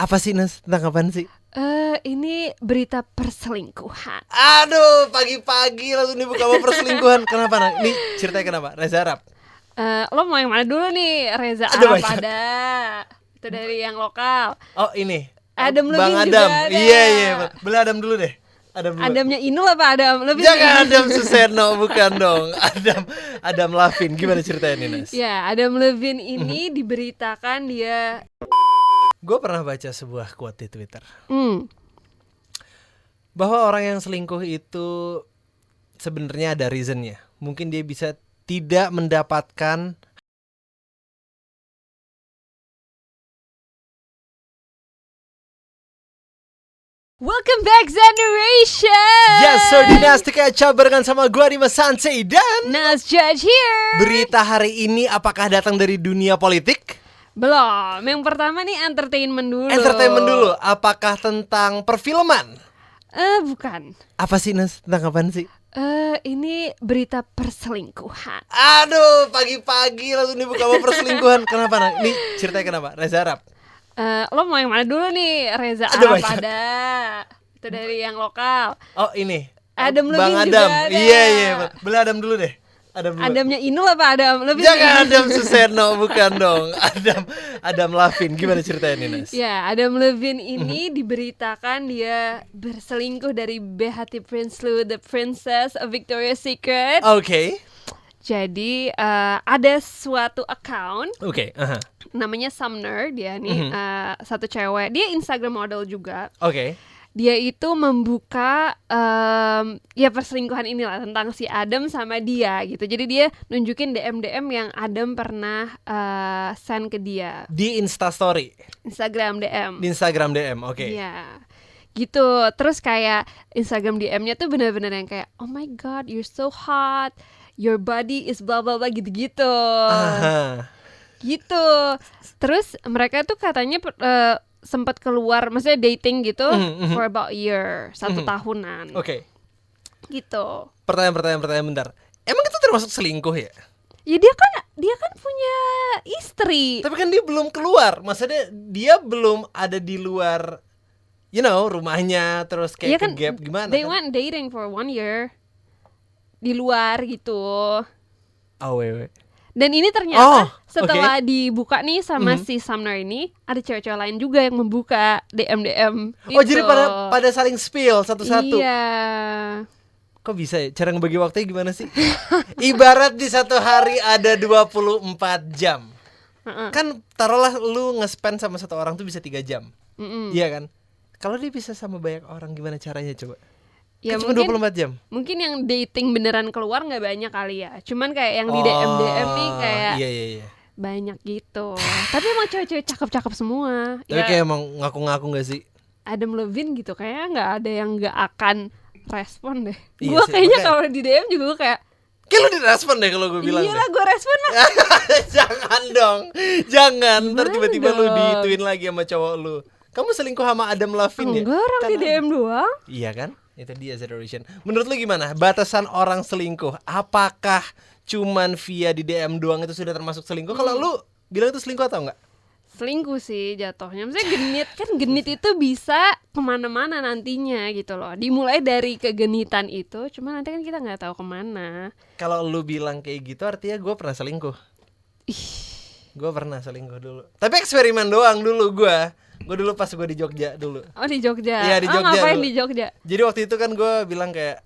Apa sih Nas? Tentang apaan sih? Ini berita perselingkuhan. Aduh, pagi-pagi langsung dibuka sama perselingkuhan. Kenapa Nas? Ini ceritanya kenapa? Reza Arab. Lo mau yang mana dulu nih? Reza Ada Arab banyak. ada. Itu dari yang lokal. Oh ini Adam Bang Levine Adam. juga ada. Iya. Boleh Adam dulu deh. Adam dulu. Adamnya Inul apa Adam Levine? Jangan Adam Suseno, bukan dong. Adam Levine. Gimana ceritanya nih Nas? Ya, Adam Levine ini diberitakan dia Gue pernah baca sebuah quote di Twitter hmm, bahwa orang yang selingkuh itu sebenarnya ada reasonnya. Mungkin dia bisa tidak mendapatkan Welcome back Generation. Yes, Sir Dinasti Kaca barengan sama gue Dimas Sansei. Dan Nas Judge here. berita hari ini apakah datang dari dunia politik? Belum. Yang pertama nih entertainment dulu. Entertainment dulu. Apakah tentang perfilman? Bukan. Apa sih Nas? Tentang apaan sih? Ini berita perselingkuhan. Aduh, pagi-pagi langsung dibuka sama perselingkuhan. Kenapa Nas? Ini ceritanya kenapa? Reza Arab. Lo mau yang mana dulu nih? Reza Ada Arab banyak. ada. Itu dari yang lokal. Oh ini Adam Bang Levine Adam. juga ada. Iya. Boleh Adam dulu deh. Adam dulu. Adamnya Inul apa Adam Levine? Jangan Adam Suseno, bukan dong. Adam Levine. Gimana ceritanya nih Nas? Ya, Adam Levine ini diberitakan dia berselingkuh dari BHT Prince Lou, the Princess of Victoria's Secret. Oke. Jadi ada suatu account Oke. namanya Sumner, dia nih satu cewek, dia Instagram model juga. Oke. Dia itu membuka ya perselingkuhan inilah tentang si Adam sama dia gitu. Jadi dia nunjukin DM yang Adam pernah send ke dia. Di Instastory. Instagram DM. Di Instagram DM. Oke. Iya. Gitu. Terus kayak Instagram DM-nya tuh benar-benar yang kayak oh my god, you're so hot. Your body is blah blah blah gitu-gitu. Aha. Gitu. Terus mereka tuh katanya sempat keluar, maksudnya dating gitu for about a year, 1 tahunan. Oke. Gitu. Pertanyaan bentar. Emang itu termasuk selingkuh ya? Ya dia kan punya istri. Tapi kan dia belum keluar. Maksudnya dia belum ada di luar rumahnya terus kayak Iya ke kan, gap gimana they kan? went dating for 1 year di luar gitu. Oh, wait. Dan ini ternyata oke. setelah dibuka nih sama si Sumner ini, ada cewek-cewek lain juga yang membuka DM Oh, itu. jadi pada saling spill satu-satu. Iya. Kok bisa ya? Cara ngebagi waktunya gimana sih? Ibarat di satu hari ada 24 jam. Kan taruhlah lu nge-spend sama satu orang tuh bisa 3 jam. Iya kan? Kalau dia bisa sama banyak orang gimana caranya coba? Ya Kan cuma mungkin 24 jam. Mungkin yang dating beneran keluar nggak banyak kali ya. Cuman kayak yang di DM nih kayak Iya. banyak gitu. Tapi emang cewek-cewek cakep-cakep semua. Tapi Ya kayak emang ngaku-ngaku gak sih? Adam Levine gitu kayaknya nggak ada yang nggak akan respon deh. Iya Gue sih, kayaknya makanya. kalau di DM juga gue kayak Kayak lu direspon deh kalau gue bilang. iyalah gue respon lah. Jangan dong. Jangan. Ntar Gimana tiba-tiba lu dong? dituin lagi sama cowok lu. Kamu selingkuh sama Adam Levine ya? Enggak, orang di DM doang. Iya kan? Itu dia generation. Menurut lu gimana? Batasan orang selingkuh, apakah cuman via di DM doang itu sudah termasuk selingkuh? Kalau lu bilang itu selingkuh atau enggak? Selingkuh sih jatuhnya. Maksudnya genit itu bisa kemana-mana nantinya gitu loh. Dimulai dari kegenitan itu, cuma nanti kan kita nggak tahu kemana. Kalau lu bilang kayak gitu artinya gue pernah selingkuh. Gue pernah selingkuh dulu. Tapi eksperimen doang dulu gue. Gue dulu pas gue di Jogja dulu. Oh di Jogja. Iya, di Jogja Ngapain dulu. di Jogja? Jadi waktu itu kan gue bilang kayak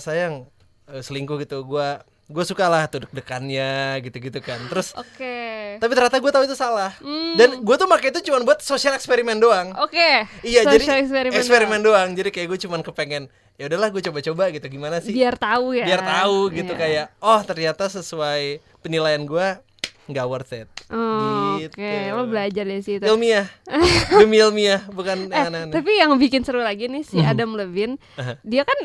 sayang selingkuh gitu. Gue suka lah tuh deg-degannya gitu-gitu kan. Terus Oke. tapi ternyata gue tahu itu salah. Dan gue tuh pakai itu cuma buat social eksperimen doang. Oke. Iya, Social jadi eksperimen doang. Jadi kayak gue cuman kepengen ya udahlah gue coba-coba gitu gimana sih? Biar tahu ya. Biar tahu gitu Iya. kayak ternyata sesuai penilaian gue nggak worth it. Oh, Gitu. Oke, lo belajar dari situ. Ilmiah. Demi ilmiah bukan aneh-aneh. Tapi yang bikin seru lagi nih si Adam Levine, dia kan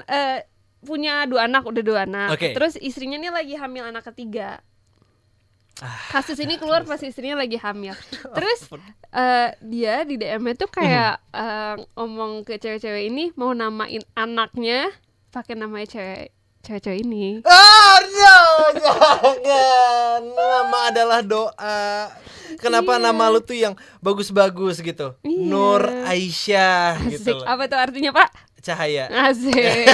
punya udah 2 anak. Oke. Terus istrinya nih lagi hamil anak ketiga. Kasus ini keluar pas istrinya lagi hamil. Terus dia di DM-nya tuh kayak ngomong ke cewek-cewek ini mau namain anaknya pakai namanya cewek-cewek ini. Oh no, jangan. Nama adalah doa. Kenapa nama lu tuh yang bagus-bagus gitu? Nur Aisyah gitu Asik. loh. Apa tuh artinya, Pak? Cahaya. Asik.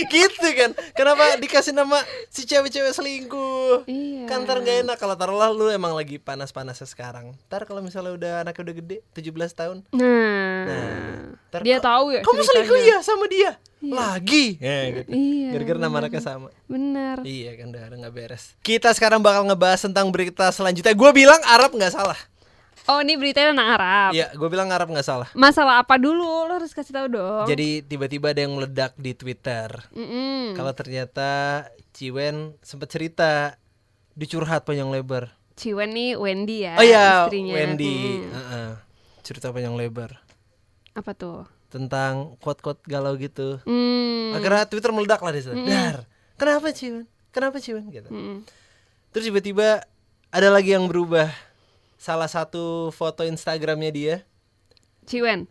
Gitu kan. Kenapa dikasih nama si cewek-cewek selingkuh? Iya. Kan ntar gak enak. Kalau taruhlah lu emang lagi panas-panasnya sekarang. Ntar kalau misalnya anaknya udah gede 17 tahun. Ntar Dia tahu ya kamu ceritanya. selingkuh ya sama dia? Lagi ya, gitu. Iya. Gara-gara nama anaknya sama. Bener. Iya kan udah gak beres. Kita sekarang bakal ngebahas tentang berita selanjutnya. Gue bilang Arab gak salah. Oh, ini beritanya tentang Arab. Iya, gue bilang Arab gak salah. Masalah apa dulu? Lo harus kasih tahu dong. Jadi tiba-tiba ada yang meledak di Twitter. Kalau ternyata Ciwen sempat cerita dicurhat panjang lebar. Ciwen nih Wendy ya, Oh iya, istrinya. Wendy. Cerita panjang lebar Apa tuh? tentang quote-quote galau gitu. Akhirnya Akhirnya Twitter meledak lah di situ. Dar, kenapa Ciwen? Kenapa Ciwen? Gitu. Terus tiba-tiba ada lagi yang berubah. Salah satu foto Instagramnya dia, Ciwen.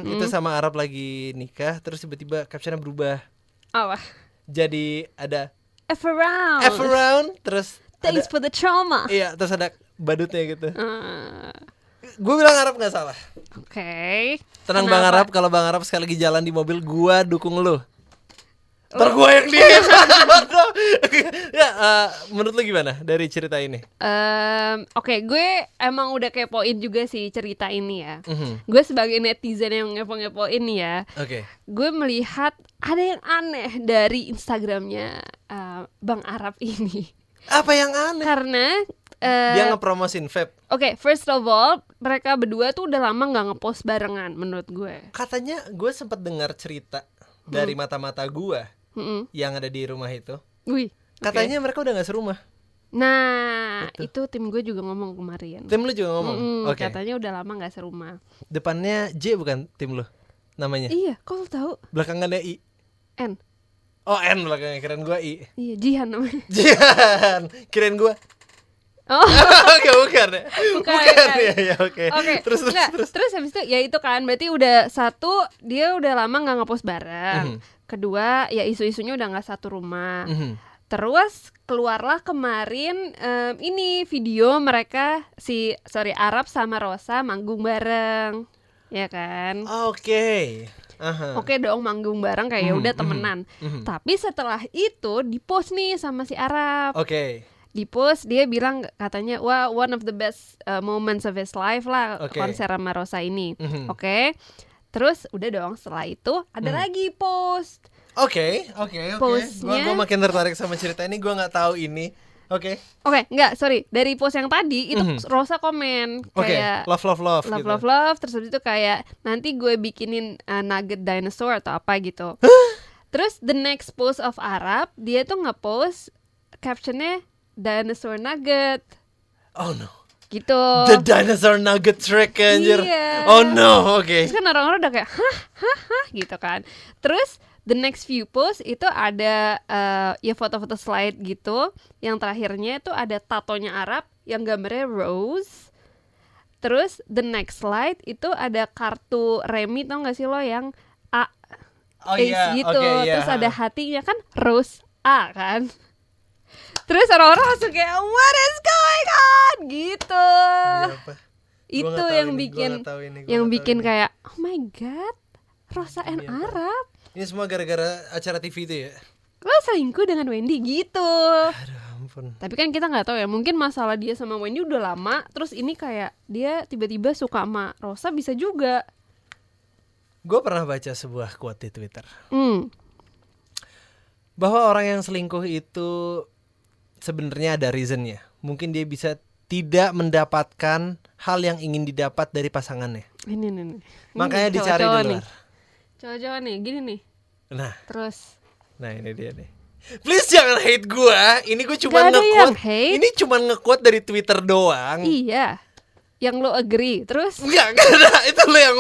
itu sama Arab lagi nikah. Terus tiba-tiba captionnya berubah. Apa? Jadi ada F around. F around. Terus Thanks for the trauma. iya, terus ada badutnya gitu. Gue bilang Arab gak salah. Oke. Tenang Kenapa? Bang Arab, kalau Bang Arab sekali lagi jalan di mobil, gue dukung lu. Ntar gue yang dia. Ya, menurut lu gimana dari cerita ini? Oke, gue emang udah kepoin juga sih cerita ini ya. Gue sebagai netizen yang ngepo-ngepoin ya. Oke. Gue melihat ada yang aneh dari Instagramnya Bang Arab ini. Apa yang aneh? Karena Dia ngepromosin vape. Oke, first of all, mereka berdua tuh udah lama nggak ngepost barengan menurut gue. Katanya gue sempat dengar cerita dari mata-mata gue yang ada di rumah itu. Wih, Katanya mereka udah gak serumah. nah itu tim gue juga ngomong kemarin. Tim lu juga ngomong? Oke. Katanya udah lama nggak serumah. Depannya J bukan tim lu namanya? Iya, kok lo tahu? Belakangannya I. N. Oh N belakangnya, kirain gue I. Iya, Jihan namanya. Jihan, kirain gue. Oh, Oke, bukan ya? Bukan. Ya, oke. Terus habis itu ya itu kan berarti udah satu dia udah lama nggak ngepost bareng. Kedua ya isu-isunya udah nggak satu rumah. Terus keluarlah kemarin ini video mereka Arab sama Rosa manggung bareng, ya kan? Oke. Oke dong manggung bareng kayak ya udah temenan. Tapi setelah itu dipost nih sama si Arab. Oke. Di post dia bilang katanya wah one of the best moments of his life lah konser sama Rosa ini. Oke. Terus udah dong setelah itu ada lagi post. Oke. Postnya- Gue makin tertarik sama cerita ini. Gue nggak tahu ini. Oke. Enggak, sorry. Dari post yang tadi itu Rosa komen kayak Love gitu. love. Terus habis itu kayak nanti gue bikinin nugget dinosaur atau apa gitu. Terus the next post of Arab dia tuh nge-post captionnya dinosaur nugget Oh no. gitu. The dinosaur nugget trick anjir. Iya. Oh no, oke. Terus kan orang-orang udah kayak hah gitu kan. Terus the next few post itu ada ya foto-foto slide gitu. Yang terakhirnya itu ada tatonya Arab yang gambarnya rose. Terus the next slide itu ada kartu Remi, tau gak sih lo yang A Ace gitu. Terus ada hatinya kan rose A kan. Terus orang-orang langsung kayak what is going on gitu. Itu yang bikin kayak oh my god, Rosa and Arab. Ini semua gara-gara acara TV itu ya? Lo selingkuh dengan Wendy gitu. Aduh ampun. Tapi kan kita nggak tahu ya, mungkin masalah dia sama Wendy udah lama. Terus ini kayak dia tiba-tiba suka sama Rosa bisa juga. Gue pernah baca sebuah quote di Twitter bahwa orang yang selingkuh itu sebenarnya ada reasonnya. Mungkin dia bisa tidak mendapatkan hal yang ingin didapat dari pasangannya. Ini. Makanya dicari di luar. Cowok-cowok nih, gini nih. Nah ini dia nih. Please jangan hate gue. Ini gue cuma nge-quote. Ini cuma nge-quote dari Twitter doang. Iya. Yang lo agree. Terus? Enggak ada. Itu lo yang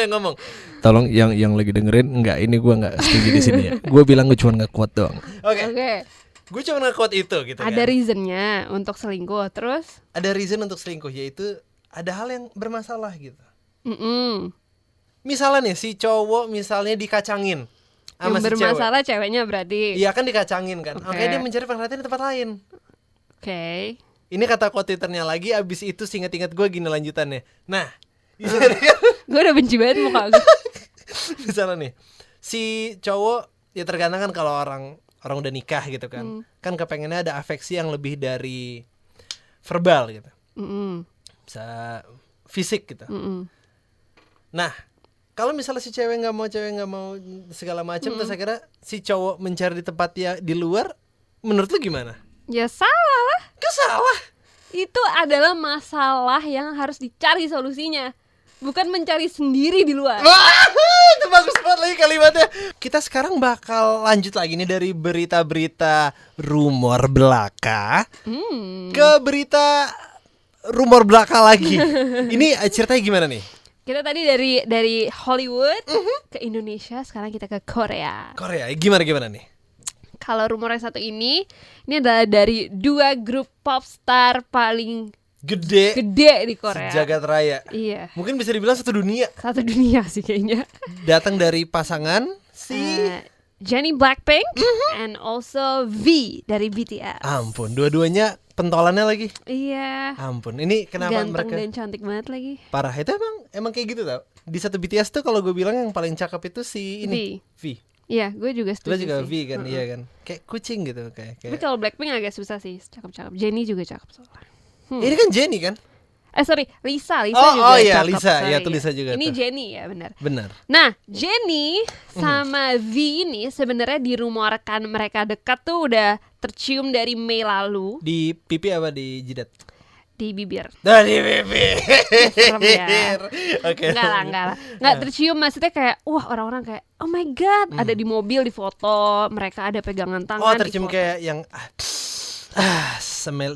ngomong. Tolong yang lagi dengerin, enggak, ini gue enggak setuju di sini ya. Gue bilang gue cuma nge-quote doang. Oke. Gue cuma nge-quote itu gitu kan. Ada reasonnya untuk selingkuh. Terus? Ada reason untuk selingkuh, yaitu ada hal yang bermasalah gitu. Misalnya nih si cowok misalnya dikacangin. sama Yang si cewek. bermasalah ceweknya berarti. Iya kan dikacangin kan. Oke. Oke, dia mencari perhatian di tempat lain. Oke. Ini kata quote Twitternya lagi, abis itu seinget-inget gue gini lanjutannya. Nah, Gue udah benci banget muka gue. misalnya nih, si cowok ya tergantung kan kalau orang udah nikah gitu kan. Kan kepengennya ada afeksi yang lebih dari verbal gitu. Bisa fisik gitu. Nah, kalau misalnya si cewek nggak mau segala macam, terus akhirnya si cowok mencari di tempat ya di luar, menurut lu gimana? Ya salah lah. Kok salah? Itu adalah masalah yang harus dicari solusinya, bukan mencari sendiri di luar. Wah, itu bagus banget lagi kalimatnya. Kita sekarang bakal lanjut lagi nih dari berita-berita rumor belaka ke berita rumor belaka lagi. Ini ceritanya gimana nih? Kita tadi dari Hollywood ke Indonesia, sekarang kita ke Korea. Korea, gimana nih? Kalau rumor yang satu ini adalah dari 2 grup popstar paling Gede di Korea. jagat raya. Iya, Mungkin bisa dibilang satu dunia. satu dunia sih kayaknya. Datang dari pasangan si Jennie Blackpink and also V dari BTS. ampun, dua-duanya pentolannya lagi. Iya. Ampun, ini kenapa Ganteng mereka dan cantik banget lagi. parah? Itu emang kayak gitu tau. Di satu BTS tuh kalau gue bilang yang paling cakep itu si ini V. Iya, gue juga Lo setuju juga sih. V kan, iya kan. Kayak kucing gitu kayak. Tapi kalau Blackpink agak susah sih, cakep-cakep. Jennie juga cakep soalnya. Ini kan Jennie kan? Sorry, Lisa Oh, juga iya, cakep. Lisa. Sorry. Ya, tuh Lisa juga Ini tuh. Jennie ya, benar. Benar. Nah, Jennie sama V ini sebenarnya dirumorkan mereka dekat tuh udah tercium dari Mei lalu Di pipi apa di jidat? di bibir. Dari pipi. Serem ya. Oke. Enggak lah. Enggak tercium, maksudnya kayak wah, orang-orang kayak oh my god, ada di mobil di foto, mereka ada pegangan tangan Oh, di tercium foto. kayak yang smell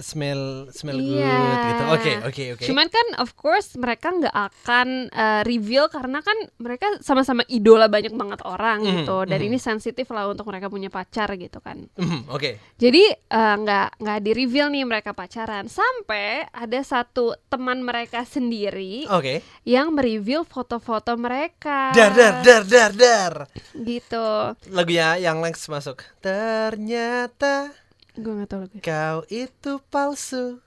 Iya. good gitu. Oke. Cuman kan of course mereka nggak akan reveal karena kan mereka sama-sama idola banyak banget orang gitu. Dan ini sensitif lah untuk mereka punya pacar gitu kan. Oke. Jadi nggak di reveal nih mereka pacaran sampai ada satu teman mereka sendiri Oke. yang mereveal foto-foto mereka. Dar. Gitu. Lagunya yang Lex masuk. Ternyata Gue nggak tahu lagi. kau itu palsu.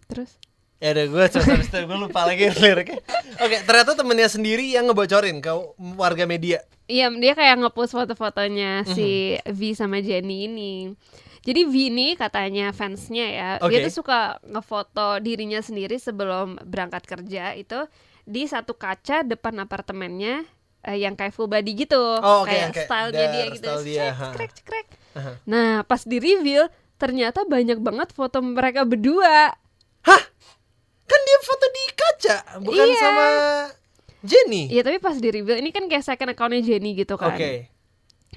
Terus? Ya udah, gue habis itu gue lupa lagi liriknya. Oke, ternyata temennya sendiri yang ngebocorin ke warga media. Iya, dia kayak nge-post foto-fotonya si V sama Jennie ini. Jadi V ini katanya fansnya ya, dia Oke. tuh suka ngefoto dirinya sendiri sebelum berangkat kerja itu di satu kaca depan apartemennya yang kayak full body gitu, Oh, oke, kayak oke. stylenya dia Dar, gitu, style dia, cekrek. Nah, pas di reveal ternyata banyak banget foto mereka berdua. Kan dia foto di kaca, bukan Iya. sama Jennie. Iya, tapi pas di reveal ini kan kayak second account-nya Jennie gitu kan. Oke.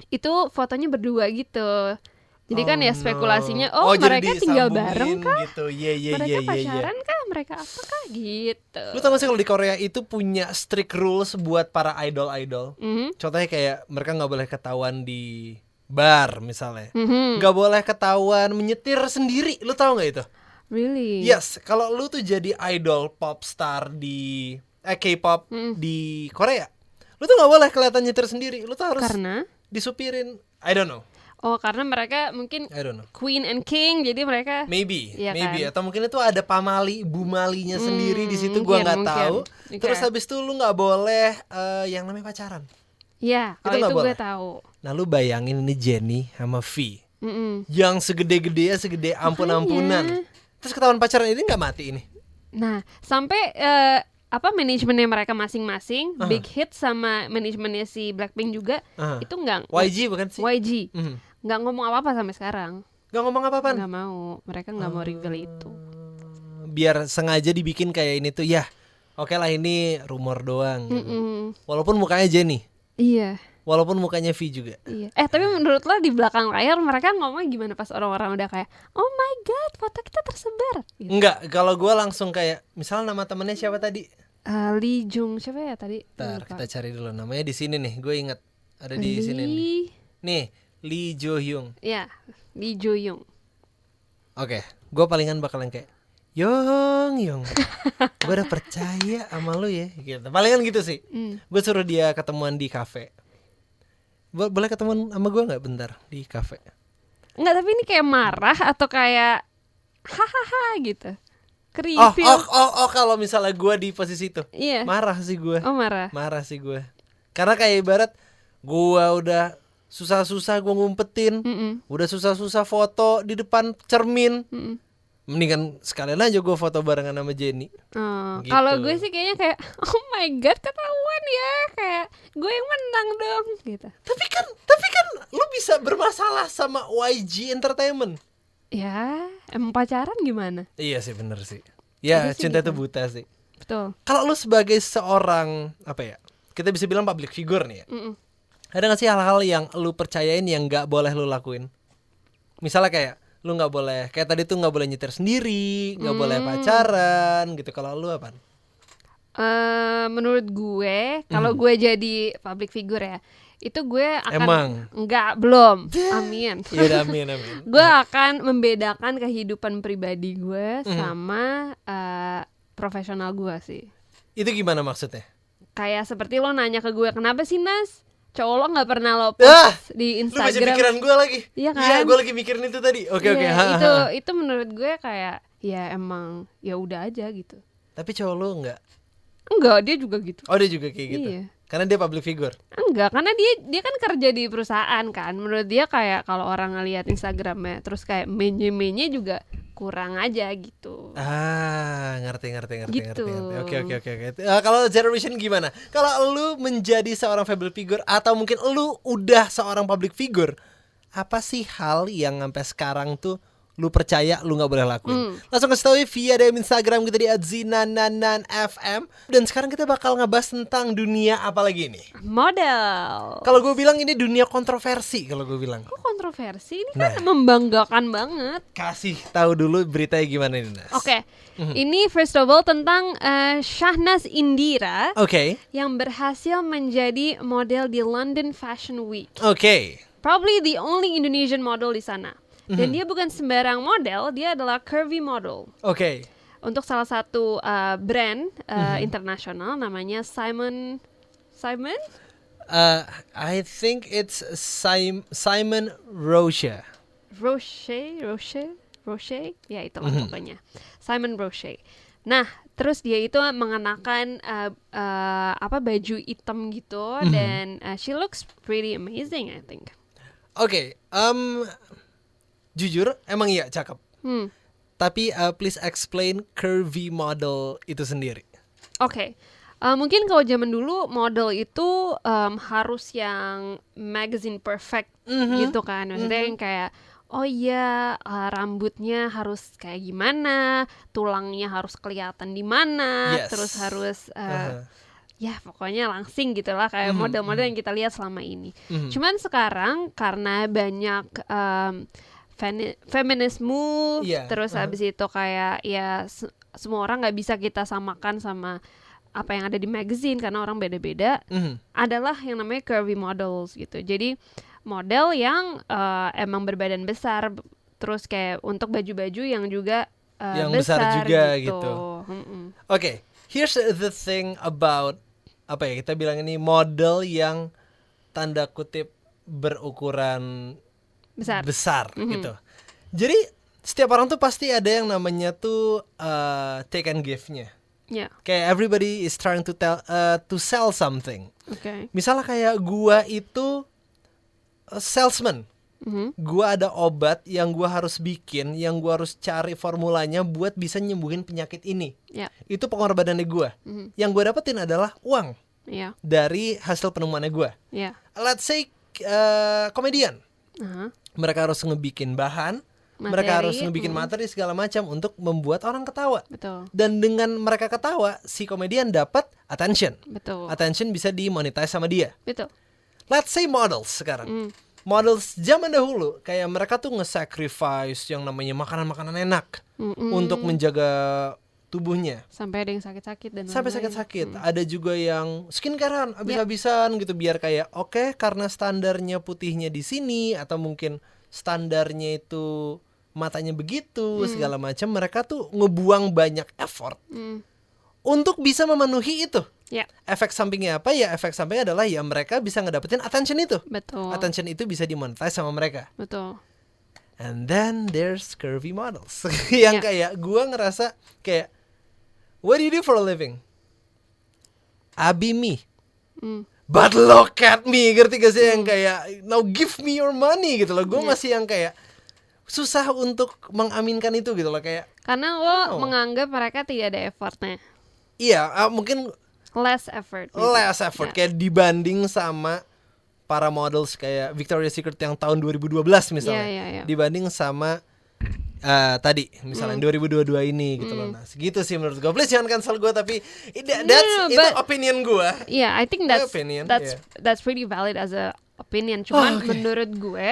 Itu fotonya berdua gitu. Jadi kan ya no. spekulasinya, jadi mereka tinggal disambungin bareng kah? gitu. Iya. Mereka pacaran kah? Mereka apakah gitu? Lu tau gak sih kalau di Korea itu punya strict rules buat para idol-idol. Contohnya kayak mereka nggak boleh ketahuan di bar misalnya, nggak boleh ketahuan menyetir sendiri. Lu tahu nggak itu? Really? Yes, kalau lu tuh jadi idol pop star di K-pop di Korea, lu tuh nggak boleh kelihatan nyetir sendiri. Lu tuh harus Karena? disupirin. I don't know. Oh, karena mereka mungkin I don't know. Queen and King, jadi mereka Maybe, Iya maybe kan? atau mungkin itu ada pamali, bumalinya sendiri di situ, gua mungkin, nggak mungkin. tahu. Oke. Terus habis itu lu nggak boleh yang namanya pacaran. ya, kalau nggak itu gue boleh. tahu. Nah lu bayangin ini Jennie sama V yang segede-gede segede ampun-ampunan. Terus ketahuan pacaran ini nggak mati ini? Nah, sampai manajemennya mereka masing-masing, Big Hit sama manajemennya si Blackpink juga itu nggak YG bukan sih? YG Mhm. nggak ngomong apa-apa sampai sekarang. Nggak ngomong apa-apaan? Nggak mau, mereka nggak mau reveal itu. Biar sengaja dibikin kayak ini tuh ya. Oke lah ini rumor doang. Gitu. Walaupun mukanya Jennie, Iya. walaupun mukanya V juga. Iya. Tapi menurut lo di belakang layar mereka ngomong gimana pas orang-orang udah kayak, oh my god, foto kita tersebar. Gitu. Enggak, kalau gue langsung kayak, misalnya nama temennya siapa tadi? Lee Jung siapa ya tadi? Ntar Lupa. kita cari dulu namanya di sini nih. Gue inget ada di sini nih. Nih, Lee Jo Hyung. Ya, Lee Jo Young. Oke, gue palingan bakalan kayak Yong, gue udah percaya sama lu ya, gitu. Palingan gitu sih. Gue suruh dia ketemuan di kafe. Boleh ketemu sama gue nggak bentar di kafe? Enggak, tapi ini kayak marah atau kayak hahaha gitu. Creepy. Kalau misalnya gue di posisi itu, Iya. marah sih gue. Oh, marah. Marah sih gue. Karena kayak ibarat gue udah susah-susah gue ngumpetin, udah susah-susah foto di depan cermin. Mendingan sekalian aja gue foto barengan sama Jenny. Oh, Gitu. kalau gue sih kayaknya kayak oh my god, ketahuan ya, kayak gue yang menang dong gitu. Tapi kan lu bisa bermasalah sama YG Entertainment. Ya, emang pacaran gimana? Iya sih, bener sih. Ya, Jadi sih cinta gitu. itu buta sih. Betul. Kalau lu sebagai seorang apa ya? Kita bisa bilang public figure nih ya. Ada gak sih hal-hal yang lu percayain yang gak boleh lu lakuin? Misalnya kayak lu gak boleh, kayak tadi tuh gak boleh nyetir sendiri, gak boleh pacaran gitu. Kalau lu apaan? Menurut gue, kalau gue jadi public figure ya, itu gue akan Emang? belum. Amin. Ya udah, amin. Gue akan membedakan kehidupan pribadi gue sama profesional gue sih. Itu gimana maksudnya? Kayak seperti lo nanya ke gue, kenapa sih Nas? Cowok lo gak pernah lo post di Lu baca Instagram. pikiran gue lagi. Iya kan? Iya, gue lagi mikirin itu tadi. Oke. Itu menurut gue kayak ya emang ya udah aja gitu. Tapi cowok lu enggak? Enggak, dia juga gitu. Oh, dia juga kayak gitu. Iya. Karena dia public figure. Enggak, karena dia kan kerja di perusahaan kan. Menurut dia kayak kalau orang ngelihat Instagramnya terus kayak menye juga kurang aja gitu. Ngerti. Gitu. Oke. Kalau generation gimana? Kalau lu menjadi seorang public figure atau mungkin lu udah seorang public figure, apa sih hal yang sampai sekarang tuh lu percaya lu nggak boleh lakuin? Langsung kasih tahu via DM Instagram kita di @zinanananfm. Dan sekarang kita bakal ngebahas tentang dunia apa lagi nih? Model. Kalau gue bilang ini dunia kontroversi. Kalau gue bilang. Kok kontroversi? Ini kan membanggakan banget. Kasih tahu dulu beritanya gimana nih, Nas? Oke. Ini first of all tentang Shahnaz Indira Oke. yang berhasil menjadi model di London Fashion Week. Oke. Probably the only Indonesian model di sana. Dan dia bukan sembarang model, dia adalah curvy model. Oke. Untuk salah satu brand internasional namanya Simon. I think it's Simon Roche. Roche, ya itulah pokoknya. Simon Roche. Nah, terus dia itu mengenakan baju hitam gitu dan she looks pretty amazing, I think. Oke, jujur emang iya cakep. Tapi please explain curvy model itu sendiri. Oke. Mungkin kalau zaman dulu model itu harus yang magazine perfect gitu kan. Maksudnya yang kayak oh iya rambutnya harus kayak gimana, tulangnya harus kelihatan di mana, terus harus ya pokoknya langsing gitulah kayak model-model yang kita lihat selama ini. Cuman sekarang karena banyak feminisme, terus habis itu kayak ya semua orang nggak bisa kita samakan sama apa yang ada di magazine karena orang beda-beda. Adalah yang namanya curvy models gitu. Jadi model yang emang berbadan besar, terus kayak untuk baju-baju yang juga yang besar juga gitu. Oke. Here's the thing about apa ya kita bilang ini model yang tanda kutip berukuran besar gitu. Jadi setiap orang tuh pasti ada yang namanya tuh take and give-nya. Kayak everybody is trying to sell something. Misalnya kayak gua itu salesman. Gua ada obat yang gua harus bikin, yang gua harus cari formulanya buat bisa nyembuhin penyakit ini. Itu pengorbanannya gua. Yang gua dapetin adalah uang dari hasil penemuannya gua. Let's say komedian. Mereka harus ngebikin bahan, mereka harus ngebikin materi segala macam untuk membuat orang ketawa. Dan dengan mereka ketawa, si komedian dapat attention. Attention bisa dimonetize sama dia. Let's say models sekarang. Models zaman dahulu kayak mereka tuh nge-sacrifice yang namanya makanan-makanan enak untuk menjaga tubuhnya. Sampai ada yang sakit-sakit dan sampai sakit-sakit. Ada juga yang skincarean habis-habisan gitu biar kayak oke, karena standarnya putihnya di sini atau mungkin standarnya itu matanya begitu segala macam, mereka tuh ngebuang banyak effort untuk bisa memenuhi itu. Ya, Efek sampingnya apa? Ya efek sampingnya adalah ya mereka bisa ngedapetin attention itu. betul. Attention itu bisa dimonetize sama mereka. Betul. And then there's curvy models. Yang Ya. kayak gua ngerasa kayak, what do you do for a living? I be me. But look at me, ngerti gak sih? Yang kayak, now give me your money gitu loh. Gue masih yang kayak susah untuk mengaminkan itu gitu loh. Kayak, Karena lo menganggap mereka tidak ada effortnya. iya mungkin Less effort. maybe. less effort. Ya. Kayak dibanding sama para models kayak Victoria's Secret yang tahun 2012 misalnya. Ya. Dibanding sama tadi misalnya 2022 ini gitu loh. Nah segitu sih menurut gue. Please jangan cancel gue, tapi itu opinion gue. Yeah, I think My that's opinion, that's pretty valid as a opinion. Cuman menurut gue,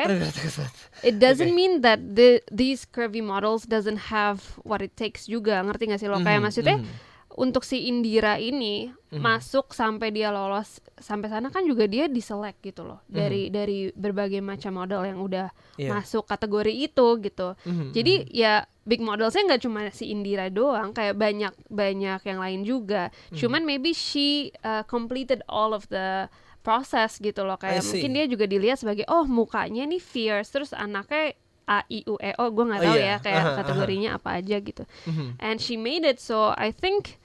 it doesn't mean that these curvy models doesn't have what it takes juga. Ngerti gak sih lo? Kayak maksudnya untuk si Indira ini masuk sampai dia lolos sampai sana kan juga dia diselect gitu loh dari berbagai macam model yang udah masuk kategori itu gitu. Jadi ya big modelsnya nggak cuma si Indira doang, kayak banyak yang lain juga. Cuman maybe she completed all of the process gitu loh, kayak mungkin dia juga dilihat sebagai mukanya nih fierce, terus anaknya A, I, U, E, O, gue nggak tahu ya kayak kategorinya apa aja gitu. And she made it, so I think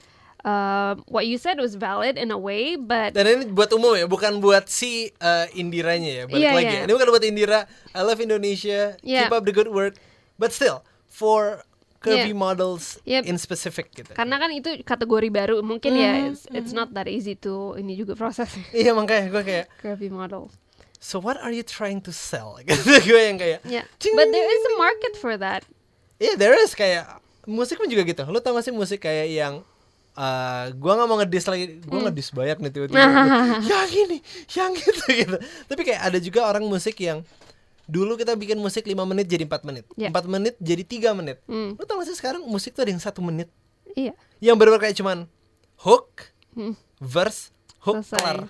what you said was valid in a way, but dan ini buat umum ya, bukan buat si Indiranya ya. Balik lagi ya. Ini bukan buat Indira. I love Indonesia, keep up the good work. But still, for curvy models in specific gitu. Karena kan itu kategori baru, mungkin ya it's not that easy to ini juga proses. Iya makanya gue kayak curvy model. So what are you trying to sell? Gue yang kayak but there is a market for that. There is. Kayak musik pun juga gitu. Lo tau gak sih musik kayak yang gue gak mau ngedis lagi. Gue ngedis banyak nih tiba-tiba. Yang ini, yang gitu. Tapi kayak ada juga orang musik yang dulu kita bikin musik 5 menit jadi 4 menit 4 menit jadi 3 menit. Lo tau gak sih sekarang musik tuh ada yang 1 menit. Iya. Yang bener-bener kayak cuman hook, verse, hook, kelar.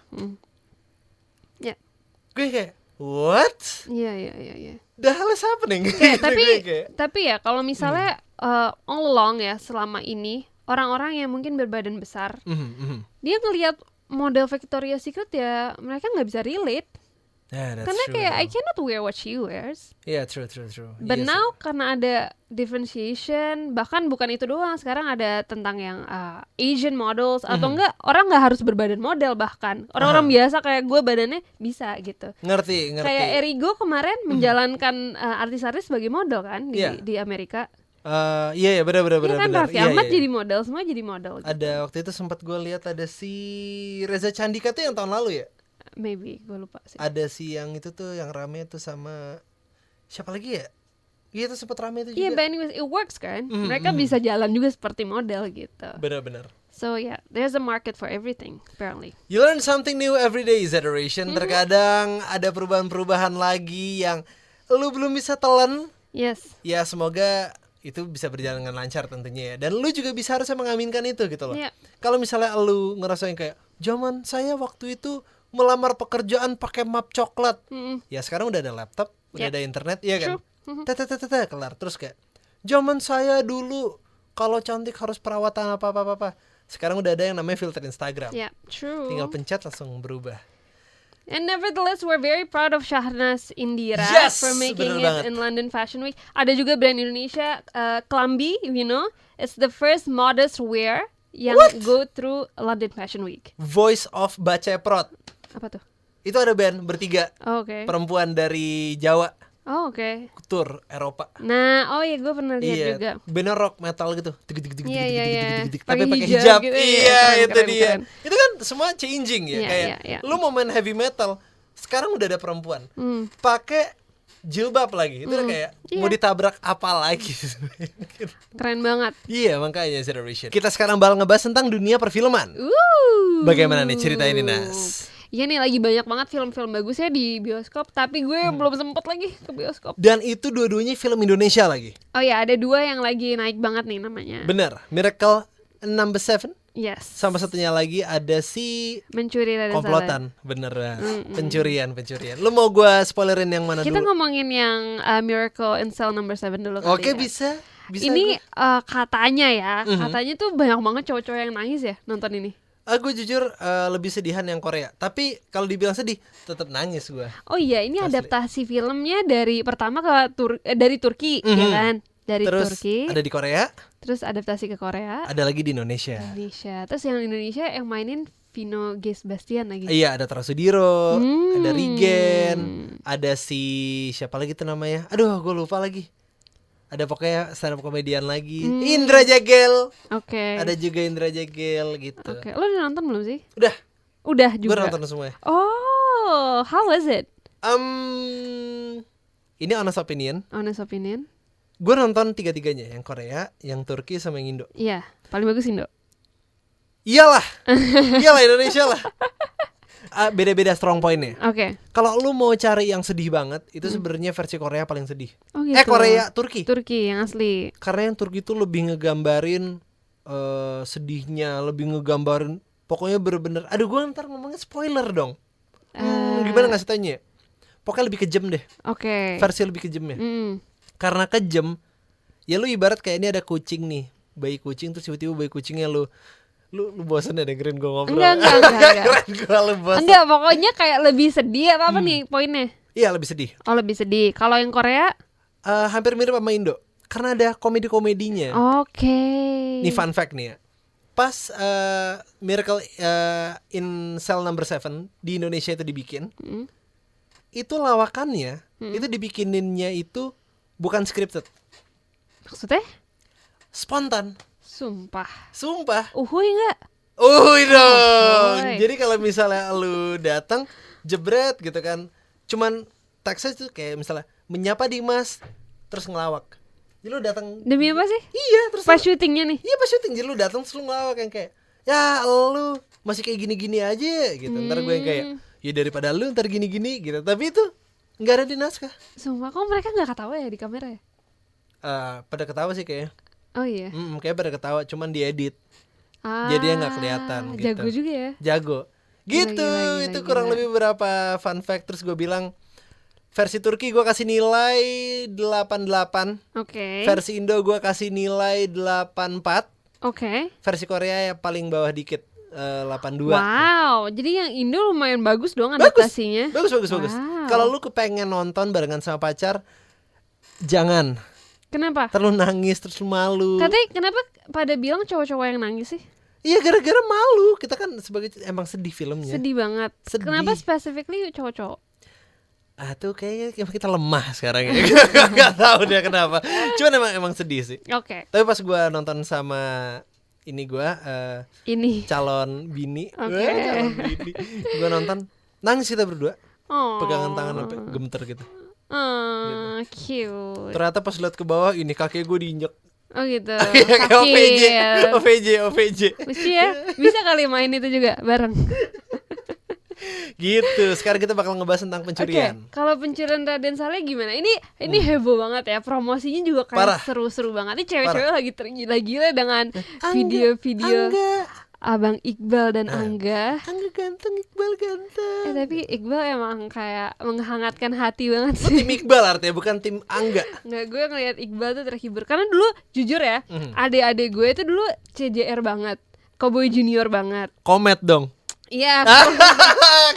Gue kayak what? Iya. The hell is happening? Tapi ya kalau misalnya all along ya selama ini orang-orang yang mungkin berbadan besar, dia ngelihat model Victoria's Secret ya mereka nggak bisa relate. Karena kayak I cannot wear what she wears. True. But now karena ada differentiation, bahkan bukan itu doang, sekarang ada tentang yang Asian models atau enggak orang nggak harus berbadan model, bahkan orang-orang biasa kayak gue badannya bisa gitu. Ngerti. Kayak Erigo kemarin menjalankan artis-artis sebagai model kan di Amerika. Iya benar. Iya kan Raffi Ahmad jadi model, semua jadi model. Gitu. Ada waktu itu sempat gue lihat ada si Reza Candika tuh yang tahun lalu ya. Maybe gue lupa sih. Ada si yang itu tuh yang rame tuh sama siapa lagi ya? Iya tuh sempat rame itu juga. Iya, but anyways it works kan. Mereka bisa jalan juga seperti model gitu. Benar. So there's a market for everything apparently. You learn something new every day, Zederation. Terkadang ada perubahan-perubahan lagi yang lu belum bisa telan. Yes. Ya semoga itu bisa berjalan dengan lancar tentunya ya. Dan lu juga bisa harusnya mengaminkan itu gitu loh. Kalau misalnya lu ngerasain kayak zaman saya waktu itu melamar pekerjaan pakai map coklat. Ya sekarang udah ada laptop, udah ada internet, iya kan? Kelar. Terus kayak zaman saya dulu kalau cantik harus perawatan apa. Sekarang udah ada yang namanya filter Instagram. True. Tinggal pencet langsung berubah. And nevertheless, we're very proud of Shahnaz Indira for making it in London Fashion Week. Ada juga brand Indonesia, Klambi, you know, it's the first modest wear yang go through London Fashion Week. Voice of Baceprot. Apa tuh? Itu ada band bertiga, perempuan dari Jawa. Tour Eropa. Nah, gue pernah lihat juga. Bandnya rock metal gitu. Iya. Tapi pakai hijab. Gitu, itu dia. Keren. Itu kan semua changing ya. Kayak lu mau main heavy metal, sekarang udah ada perempuan. Pakai jilbab lagi. Itu kayak mau ditabrak apa lagi. Keren banget. Iya, makanya Generation. Kita sekarang bakal ngebahas tentang dunia perfilman. Bagaimana nih cerita ini, Nas? Iya nih, lagi banyak banget film-film bagus ya di bioskop, tapi gue belum sempet lagi ke bioskop. Dan itu dua-duanya film Indonesia lagi. Oh ya, ada 2 yang lagi naik banget nih namanya. Bener, Miracle Number 7. Yes. Sama satunya lagi ada si Mencuri Raden Komplotan. Bener, pencurian. Lu mau gue spoilerin yang mana Kita dulu? ngomongin yang Miracle in Cell Number 7 dulu. Oke, ya. bisa ini katanya ya, katanya tuh banyak banget cowok-cowok yang nangis ya nonton ini. Gue jujur lebih sedihan yang Korea. Tapi kalau dibilang sedih, tetap nangis gue. Oh iya, ini Asli. adaptasi filmnya dari pertama ke dari Turki, ya kan? Dari Terus Turki. ada di Korea, Terus adaptasi ke Korea. ada lagi di Indonesia. Terus yang Indonesia yang mainin Vino G. Sebastian lagi. Iya, ada Trasudiro, ada Rigen, ada si siapa lagi tuh namanya? Aduh, gue lupa lagi. Ada pokoknya stand up komedian lagi. Indra Jagel. Oke. Ada juga Indra Jagel gitu. Oke. Lo udah nonton belum sih? Udah, Juga. gue nonton semuanya. Oh, how was it? Ini honest opinion. Honest opinion? Gue nonton 3-3-nya, yang Korea, yang Turki, sama yang Indo. Iya, paling bagus Indo. Iyalah Indonesia lah. Beda-beda strong pointnya. Oke. Kalau lu mau cari yang sedih banget, itu sebenarnya versi Korea paling sedih. Oh gitu. Korea, Turki. Turki yang asli. Karena yang Turki itu lebih ngegambarin sedihnya, lebih ngegambarin. Pokoknya bener-bener. Aduh, gue ntar ngomongnya spoiler dong. Gimana ngasih tanya? Pokoknya lebih kejam deh. Oke. Versi lebih kejamnya. Karena kejam, ya lu ibarat kayak ini ada kucing nih, bayi kucing, terus tiba-tiba bayi kucingnya lu bosan ya dengerin gue ngobrol. Enggak. Keren gue, lu bosan. Enggak, pokoknya kayak lebih sedih apa nih poinnya? Iya, lebih sedih. Oh, lebih sedih. Kalau yang Korea? Hampir mirip sama Indo, karena ada komedi-komedinya. Oke. Nih fun fact nih ya. Pas Miracle in Cell Number 7 di Indonesia itu dibikin, itu lawakannya itu dibikininnya itu bukan scripted. Maksudnya? Spontan. Sumpah. Uhuy enggak? Dong. boy. Jadi kalau misalnya lu datang jebret gitu kan, cuman teksnya tuh kayak misalnya menyapa Dimas terus ngelawak. Jadi lu datang. Demi apa sih? Iya, terus Pas syutingnya nih. Iya, pas syuting. Jadi lu datang terus lu ngelawak yang kayak, ya lu masih kayak gini-gini aja gitu. Ntar gue yang kayak, ya daripada lu ntar gini-gini gitu. Tapi itu nggak ada di naskah. Sumpah, kok mereka nggak ketawa ya di kamera ya? Pada ketawa sih kayaknya. Oh iya. Kayak pada ketawa, cuman diedit. Jadinya nggak kelihatan gitu. Jago juga ya. Jago. Gitu. Gila, Itu kurang lebih beberapa fun fact. Terus gue bilang versi Turki gue kasih nilai 88. Oke. Versi Indo gue kasih nilai 84. Oke. Versi Korea yang paling bawah dikit 82. Wow, jadi yang Indo lumayan bagus dong adaptasinya. Bagus. Wow. Kalau lu kepengen nonton barengan sama pacar, jangan. Kenapa? Terlalu nangis, terus lu malu. Katanya kenapa pada bilang cowok-cowok yang nangis sih? Iya, gara-gara malu. Kita kan sebagai emang sedih filmnya. Sedih banget. Sedih. Kenapa specifically cowok-cowok? Tuh kayaknya kita lemah sekarang ya. Gak tahu dia kenapa. Cuman emang sedih sih. Oke. Tapi pas gue nonton sama ini gue Ini. calon bini, Oke. calon bini, gue nonton nangis kita berdua, Oh. pegangan tangan sampai gemeter gitu. Cute. Ternyata pas lihat ke bawah ini kaki gue diinjek. Oh gitu. Kayak OVJ. Bisa kali main itu juga bareng. Gitu. Sekarang kita bakal ngebahas tentang pencurian. Oke, kalau pencurian Raden Saleh gimana? Ini heboh banget ya. Promosinya juga kayak Parah. seru-seru banget. Ini cewek-cewek lagi tergila-gila dengan video-video Abang Iqbal dan Angga ganteng, Iqbal ganteng. Tapi Iqbal emang kayak menghangatkan hati banget Oh, sih. tim Iqbal artinya, bukan tim Angga. Nggak, gue ngeliat Iqbal tuh terhibur. Karena dulu jujur ya, adik-adik gue itu dulu CJR banget, Cowboy Junior banget. Komet dong. Iya.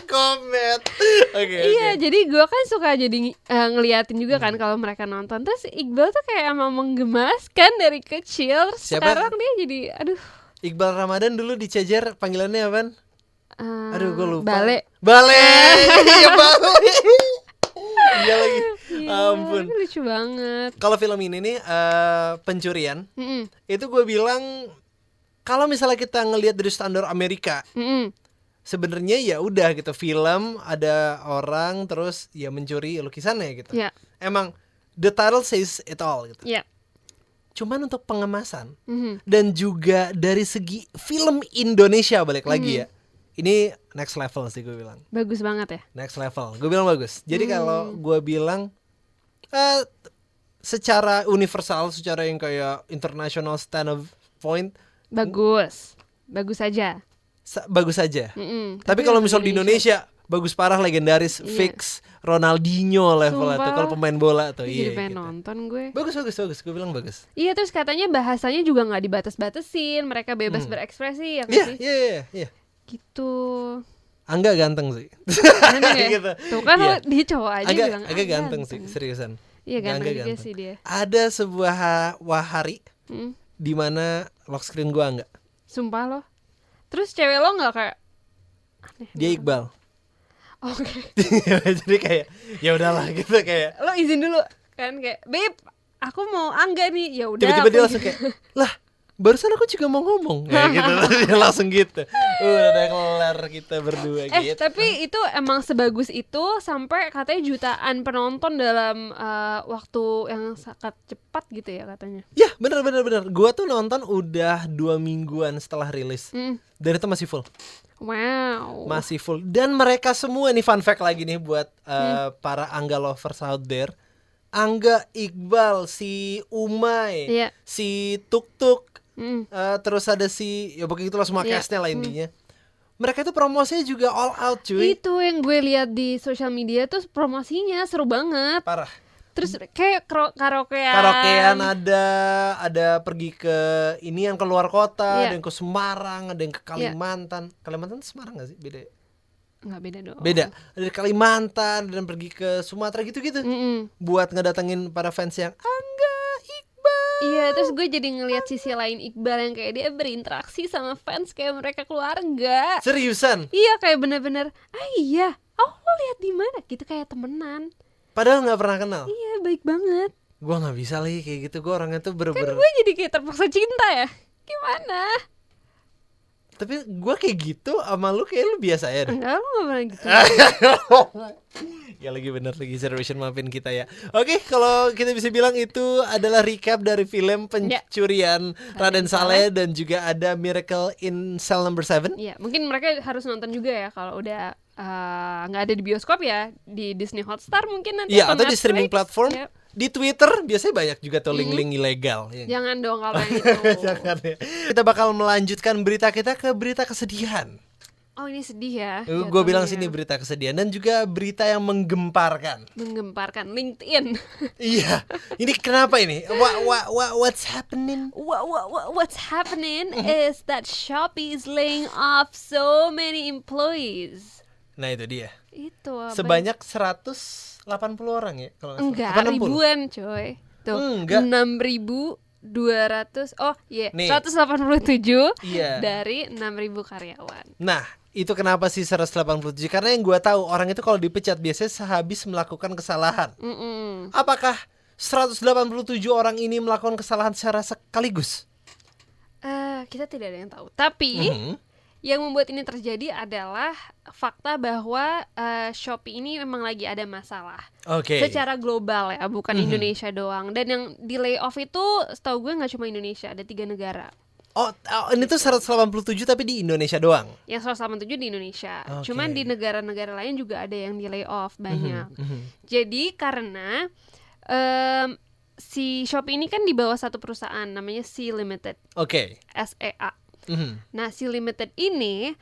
Komet. Oke. Iya, jadi gue kan suka jadi ngeliatin juga kan kalau mereka nonton. Terus Iqbal tuh kayak emang menggemaskan dari kecil. Siapa? Sekarang dia jadi, aduh. Iqbal Ramadan dulu di Cejer panggilannya apaan? Aduh, gue lupa. Bale. Iya, Bale. Iya lagi. Iya, Ampun. ini lucu banget. Kalau film ini nih pencurian, Mm-mm. itu gue bilang kalau misalnya kita ngelihat dari standar Amerika, sebenarnya ya udah gitu, film ada orang terus ya mencuri lukisannya gitu. Ya. Emang the title says it all gitu. Ya. Cuman untuk pengemasan dan juga dari segi film Indonesia balik lagi ya, ini next level sih gue bilang. Bagus banget ya. Next level, gue bilang bagus. Jadi kalau gue bilang secara universal, secara yang kayak international standpoint, Bagus aja. bagus aja. Tapi kalau misal di Indonesia bagus parah, legendaris, fix Ronaldinho level itu kalau pemain bola tuh. Jadi Iya. pengen Gitu. nonton gue. Bagus, gue bilang bagus. Iya, terus katanya bahasanya juga nggak dibatas-batasin, mereka bebas berekspresi ya nggak sih? Iya. Gitu. Angga ganteng sih. Ganteng ya? Gitu. Tuh kan Iya. dia cowok aja bilang agak ganteng sih, seriusan. Iya ganteng Angga juga sih dia. Ada sebuah hari Hmm. di mana lock screen gua Angga. Sumpah lo. Terus cewek lo nggak kayak aneh? Dia Iqbal. Oke. Jadi kayak ya udahlah gitu kayak. Lo izin dulu kan kayak, "Babe, aku mau Angga nih." Ya udah. Tiba-tiba dia aku langsung kayak, "Lah, barusan aku juga mau ngomong." Kayak gitu. Dia langsung gitu. Udah kelar kita berdua gitu. Tapi itu emang sebagus itu sampai katanya jutaan penonton dalam waktu yang sangat cepat gitu ya katanya. Ya, benar. Gua tuh nonton udah 2 mingguan setelah rilis. Dan itu masih full. Wow. Masih full. Dan mereka semua, ini fun fact lagi nih buat para Angga lovers out there. Angga, Iqbal, si Umay, Iya. si Tuk-Tuk, terus ada si, ya pokoknya itulah semua castnya lah intinya. Mereka itu promosinya juga all out cuy. Itu yang gue lihat di sosial media tuh promosinya seru banget. Parah. Terus kayak karaokean. Karaokean ada pergi ke ini yang keluar kota, Iya. ada yang ke Semarang, ada yang ke Kalimantan. Kalimantan Semarang gak sih? Beda ya? Nggak beda dong. Beda. Ada di Kalimantan dan pergi ke Sumatera gitu-gitu. Buat ngedatengin para fans yang Angga, Iqbal. Iya, terus gue jadi ngelihat sisi lain Iqbal yang kayak dia berinteraksi sama fans kayak mereka keluarga. Seriusan? Iya, kayak bener-bener, iya, oh lo lihat di mana gitu kayak temenan. Padahal nggak pernah kenal. Iya, baik banget. Gue nggak bisa lagi kayak gitu. Gue orangnya tuh Kan bener-bener. gue jadi kayak terpaksa cinta ya. Gimana? Tapi gue kayak gitu sama lu kayak lu biasa ya deh. Enggak, lo gak pernah gitu. Ya lagi bener lagi Generation maafin kita ya. Oke, kalau kita bisa bilang itu adalah recap dari film Pencurian Raden Saleh dan juga ada Miracle in Cell Number 7. Iya, mungkin mereka harus nonton juga ya kalau udah nggak ada di bioskop ya, di Disney Hotstar mungkin nanti. Iya, atau di streaming platform. Yep. Di Twitter biasanya banyak juga tuh link-link ilegal. Jangan dong kalau yang itu. Jangan ya. Kita bakal melanjutkan berita kita ke berita kesedihan. Oh, ini sedih ya. Gue bilang sini berita kesedihan dan juga berita yang menggemparkan. Menggemparkan LinkedIn. Iya. Ini kenapa ini? What's happening? What's happening is that Shopee is laying off so many employees. Nah, itu dia. Itu sebanyak 180 orang ya kalau enggak, 80? Ribuan coy. Tuh, enggak. 6.200. Oh iya, Nih. 187 Iya. dari 6.000 karyawan. Nah, itu kenapa sih 187? Karena yang gue tahu orang itu kalau dipecat biasanya sehabis melakukan kesalahan. Apakah 187 orang ini melakukan kesalahan secara sekaligus? Kita tidak ada yang tahu. Tapi yang membuat ini terjadi adalah fakta bahwa Shopee ini memang lagi ada masalah. Oke. Secara global ya, bukan Indonesia doang. Dan yang di layoff itu setahu gue nggak cuma Indonesia, ada 3 negara. Oh, ini tuh 187 tapi di Indonesia doang. Yang 187 di Indonesia. Oke. Cuman di negara-negara lain juga ada yang di layoff banyak. Jadi karena si Shopee ini kan di bawah satu perusahaan namanya Sea Limited. Oke. SEA. Nah, Sea Limited ini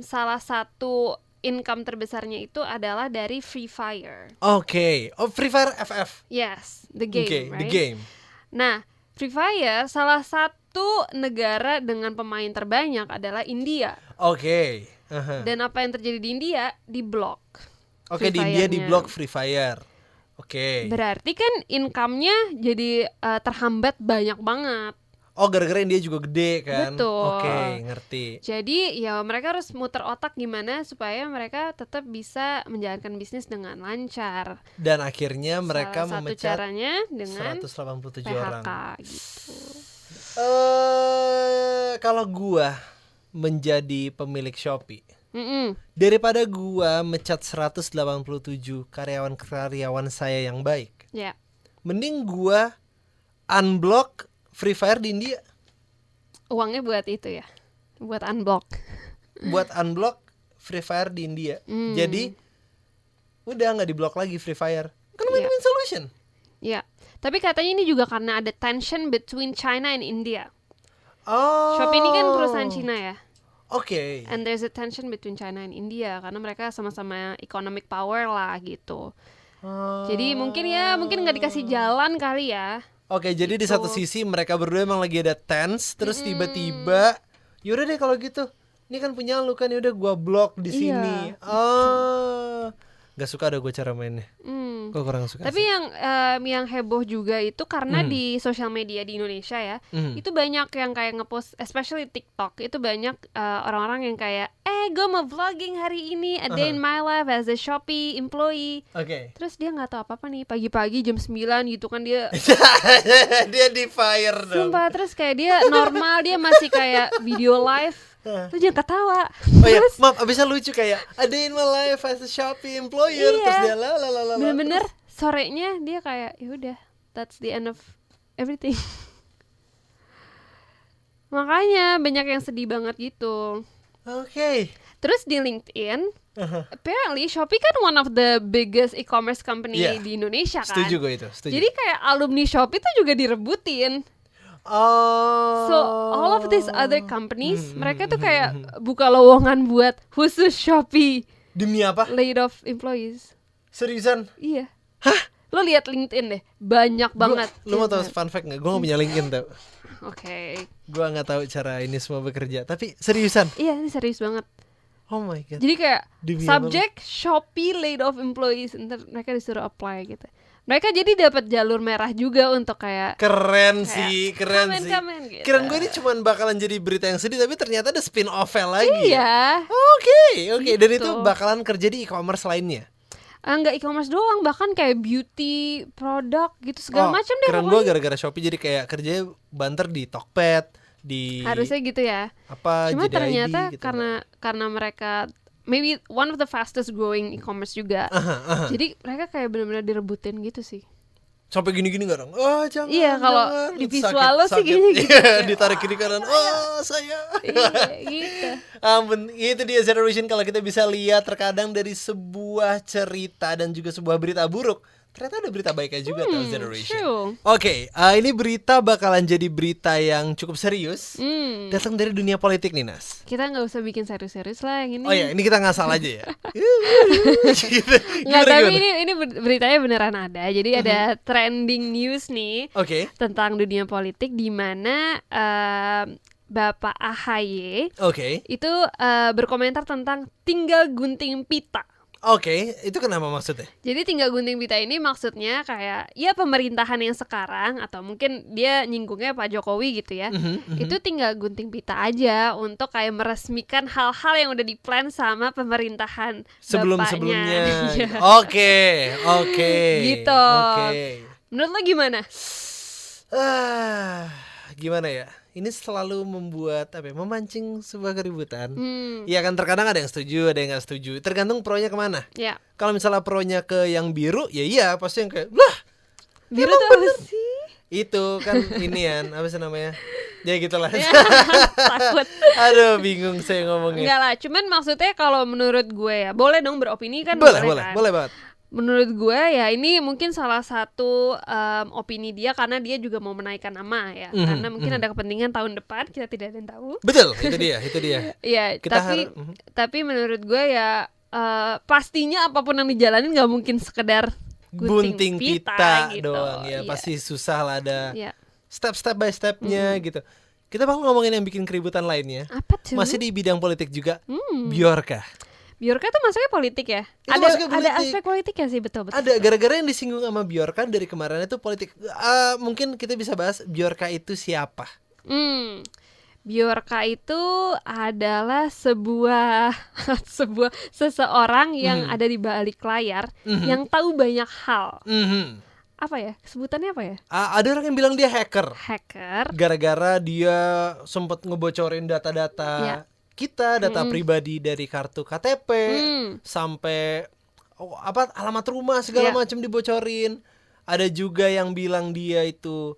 salah satu income terbesarnya itu adalah dari Free Fire. Oke. Oh, Free Fire FF. Yes, the game, Oke, right? the game. Nah, Free Fire salah satu negara dengan pemain terbanyak adalah India. Oke. Dan apa yang terjadi di India? Di-block. Oke, di India di-block Free Fire. Oke. Berarti kan income-nya jadi terhambat banyak banget. Oh, gara-gara India juga gede kan? Betul. Oke, ngerti. Jadi ya mereka harus muter otak gimana supaya mereka tetap bisa menjalankan bisnis dengan lancar. Dan akhirnya mereka Salah satu memecat caranya dengan 187 PHK orang. gitu. Kalau gua menjadi pemilik Shopee, Mm-mm. daripada gua mecat 187 karyawan saya yang baik, Ya. mending gua unblock Free Fire di India. Uangnya buat itu ya, buat unblock. Buat unblock Free Fire di India. Jadi udah nggak diblok lagi Free Fire. Kan win-win solution. Ya. Tapi katanya ini juga karena ada tension between China and India. Oh. Shopee ini kan perusahaan Cina ya. Oke. And there's a tension between China and India karena mereka sama-sama economic power lah gitu. Jadi mungkin nggak dikasih jalan kali ya. Oke, jadi di satu sisi mereka berdua emang lagi ada tense, terus tiba-tiba yaudah deh kalau gitu ini kan punya lu kan, ya udah gua blok di sini. Oh, nggak suka ada gue cara mainnya. Gue kurang suka. Tapi yang heboh juga itu karena di sosial media di Indonesia ya, itu banyak yang kayak ngepost, especially TikTok, itu banyak orang-orang yang kayak, gue mau vlogging hari ini, a day in my life as a Shopee employee. Terus dia nggak tahu apa-apa nih, pagi-pagi jam 9 gitu kan dia. Dia di fire dong. Sumpah, terus kayak dia normal, dia masih kayak video live. Lu jangan ketawa. Oh ya, maaf, abisnya lucu kayak a day in my life as a Shopee employer. Terus dia bener-bener sorenya dia kayak ya udah, that's the end of everything. Makanya banyak yang sedih banget gitu. Terus di LinkedIn, apparently Shopee kan one of the biggest e-commerce company di Indonesia kan. Setuju gue itu, setuju. Jadi kayak alumni Shopee tuh juga direbutin. So all of these other companies, mereka tuh kayak buka lowongan buat khusus Shopee. Demi apa? Laid off employees. Seriusan? Iya. Hah? Lo lihat LinkedIn deh, banyak banget. Lo mau tahu fun fact nggak? Gue nggak punya LinkedIn tau. Gue nggak tahu cara ini semua bekerja. Tapi seriusan? Iya, ini serius banget. Oh my god. Jadi kayak subject Shopee laid off employees, ntar mereka disuruh apply gitu. Mereka jadi dapat jalur merah juga untuk kayak keren sih. Gitu. Keren gue ini cuman bakalan jadi berita yang sedih, tapi ternyata ada spin off-nya lagi. Iya. Oke. Gitu. Dan itu bakalan kerja di e-commerce lainnya. Enggak e-commerce doang, bahkan kayak beauty produk gitu segala macam deh. Keren gue gara-gara Shopee jadi kayak kerjanya banter di Tokped, di harusnya gitu ya. Cuma ternyata gitu, karena mereka maybe one of the fastest growing e-commerce juga. Jadi mereka kayak benar-benar direbutin gitu sih. Sampai gini-gini gak dong? Jangan. Iya, kalau di visual lo sih gini gitu. Ditarik kiri kanan. Saya. Iya, gitu. Ampun, itu dia Generation. Kalau kita bisa lihat terkadang dari sebuah cerita dan juga sebuah berita buruk, ternyata ada berita baiknya juga tahu Generation. Oke, ini berita bakalan jadi berita yang cukup serius. Datang dari dunia politik nih, Nas. Kita nggak usah bikin serius-serius lah yang ini. Oh ya, ini kita ngasal aja ya. Nggak, tapi ini beritanya beneran ada. Jadi ada trending news nih tentang dunia politik di mana Bapak AHY itu berkomentar tentang tinggal gunting pita. Itu kenapa maksudnya? Jadi tinggal gunting pita ini maksudnya kayak ya pemerintahan yang sekarang, atau mungkin dia nyinggungnya Pak Jokowi gitu ya. Itu tinggal gunting pita aja untuk kayak meresmikan hal-hal yang udah diplan sama pemerintahan sebelum-sebelumnya. Oke. Gitu. Menurut lo gimana? Gimana ya? Ini selalu membuat memancing sebuah keributan. Ya kan, terkadang ada yang setuju, ada yang nggak setuju. Tergantung pro-nya kemana. Kalau misalnya pro-nya ke yang biru, ya iya pasti yang kayak lah. Biru tuh apa sih? Itu kan inian apa sih namanya? Ya gitulah. Takut. Aduh, bingung saya ngomongnya. Enggak lah, cuman maksudnya kalau menurut gue ya boleh dong beropini kan. Boleh banget. Menurut gue ya ini mungkin salah satu opini dia karena dia juga mau menaikkan nama ya. Karena mungkin ada kepentingan tahun depan, kita tidak ada yang tahu. Betul, itu dia. Iya, tapi menurut gue ya pastinya apapun yang dijalanin nggak mungkin sekedar gunting pita gitu. Doang ya. Pasti susah lah, ada step by stepnya gitu. Kita bakal ngomongin yang bikin keributan lainnya. Apa tuh? Masih di bidang politik juga. Bjorka tuh masuknya politik ya? Ada aspek politik ya sih, betul. Ada, gara-gara yang disinggung sama Bjorka dari kemarin itu politik. Mungkin kita bisa bahas Bjorka itu siapa? Bjorka itu adalah seseorang yang ada di balik layar yang tahu banyak hal. Apa ya? Sebutannya apa ya? Ada orang yang bilang dia hacker. Gara-gara dia sempat ngebocorin data-data kita, data pribadi dari kartu KTP sampai alamat rumah segala macam dibocorin. Ada juga yang bilang dia itu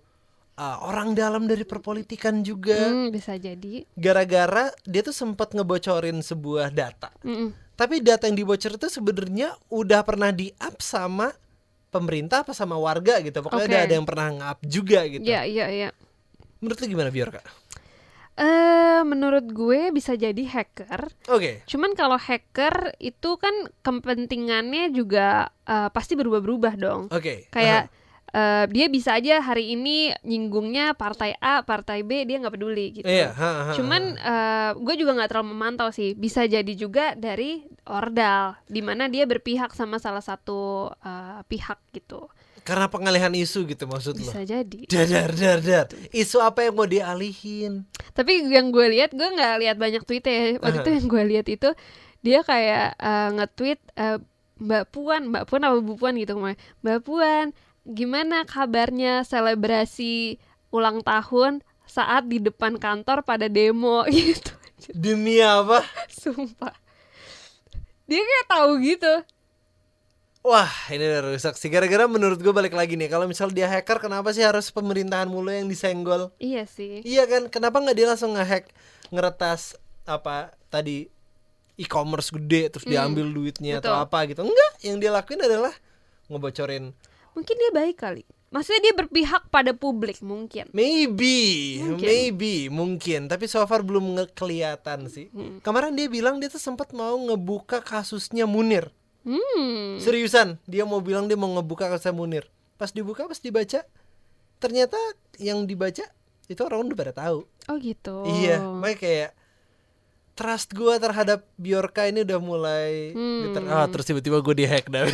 orang dalam dari perpolitikan juga. Bisa jadi. Gara-gara dia tuh sempat ngebocorin sebuah data. Tapi data yang dibocor itu sebenarnya udah pernah di-up sama pemerintah apa sama warga gitu. Pokoknya ada yang pernah nge-up juga gitu. Iya. Menurut lu gimana, Bjorka? Menurut gue bisa jadi hacker. Cuman kalau hacker itu kan kepentingannya juga pasti berubah-ubah dong. Kayak dia bisa aja hari ini nyinggungnya partai A, partai B, dia nggak peduli gitu. Cuman gue juga nggak terlalu memantau sih. Bisa jadi juga dari ordal, di mana dia berpihak sama salah satu pihak gitu. Karena pengalihan isu gitu maksud lo? Bisa jadi. Dar. Isu apa yang mau dialihin? Tapi yang gue lihat, gue nggak lihat banyak tweetnya ya. Waktu itu yang gue lihat itu dia kayak nge-tweet Mbak Puan apa Bu Puan gitu, Mbak Puan, gimana kabarnya selebrasi ulang tahun saat di depan kantor pada demo gitu. Demi apa? Sumpah. Dia kayak tahu gitu. Wah, ini udah rusak sih. Gara-gara menurut gue balik lagi nih, kalau misal dia hacker, kenapa sih harus pemerintahan mulu yang disenggol? Iya sih. Iya kan? Kenapa nggak dia langsung ngehack, ngeretas apa tadi e-commerce gede terus diambil duitnya betul. atau apa gitu? Enggak, yang dia lakuin adalah ngebocorin. Mungkin dia baik kali. Maksudnya dia berpihak pada publik mungkin. Maybe. Tapi so far belum kelihatan sih. Kemarin dia bilang dia tuh sempat mau ngebuka kasusnya Munir. Seriusan, dia mau bilang dia mau ngebuka kasusnya Munir. Pas dibuka, pas dibaca, ternyata yang dibaca itu orang udah pada tahu. Oh gitu. Iya, makanya kayak trust gue terhadap Bjorka ini udah mulai terus tiba-tiba gue dihack dah.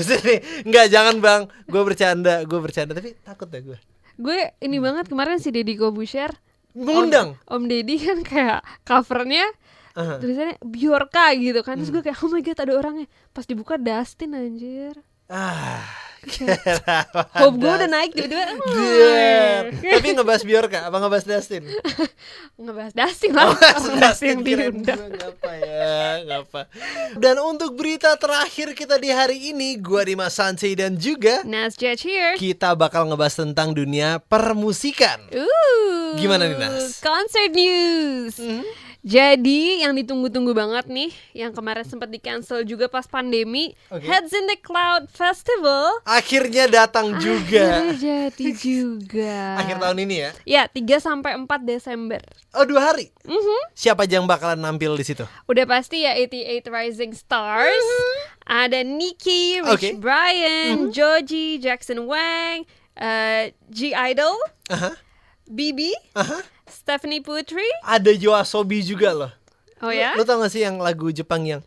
Enggak, jangan bang, gue bercanda tapi takut deh gue ini banget kemarin si Deddy Corbuzier mengundang Om Deddy kan kayak covernya tulisannya Bjorka gitu kan. Terus gue kayak oh my god ada orangnya. Pas dibuka Dustin anjir. Hope gue udah naik tiba-tiba. Tapi ngebahas Bjorka apa ngebahas Dustin? Ngebahas Dustin lah. Dustin diundang. Ngapa. Dan untuk berita terakhir kita di hari ini, gue Dimas Sansei dan juga Nas Judge here. Kita bakal ngebahas tentang dunia permusikan. Gimana nih Nas? Concert news. Jadi yang ditunggu-tunggu banget nih, yang kemarin sempat di-cancel juga pas pandemi, Heads in the Cloud Festival akhirnya datang juga. Akhirnya jadi juga. Akhir tahun ini ya? Ya, 3-4 Desember. Oh, 2 hari? Siapa aja yang bakalan nampil di situ? Udah pasti ya 88 Rising Stars. Ada Nicki, Rich Brian, Joji, Jackson Wang, G-Idol, Bibi, Stephanie Putri. Ada Yoasobi juga loh. Oh ya? Lo tau gak sih yang lagu Jepang yang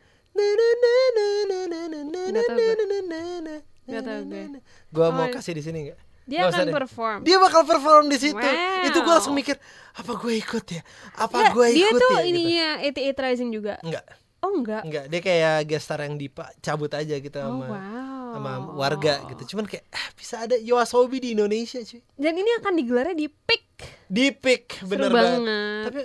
Gak tau gue. Gue mau kasih di sini gak? Dia akan perform. Dia bakal perform di situ. Wow. Itu gue langsung mikir, apa gue ikut ya? Apa gue ikut ya? Dia tuh gitu. ininya 88 Rising juga. Enggak. Oh enggak. Enggak, dia kayak gestar yang cabut aja gitu sama warga gitu. Cuman kayak bisa ada Yoasobi di Indonesia cuy. Dan ini akan digelarnya di PIK. Di PIK, bener banget. Tapi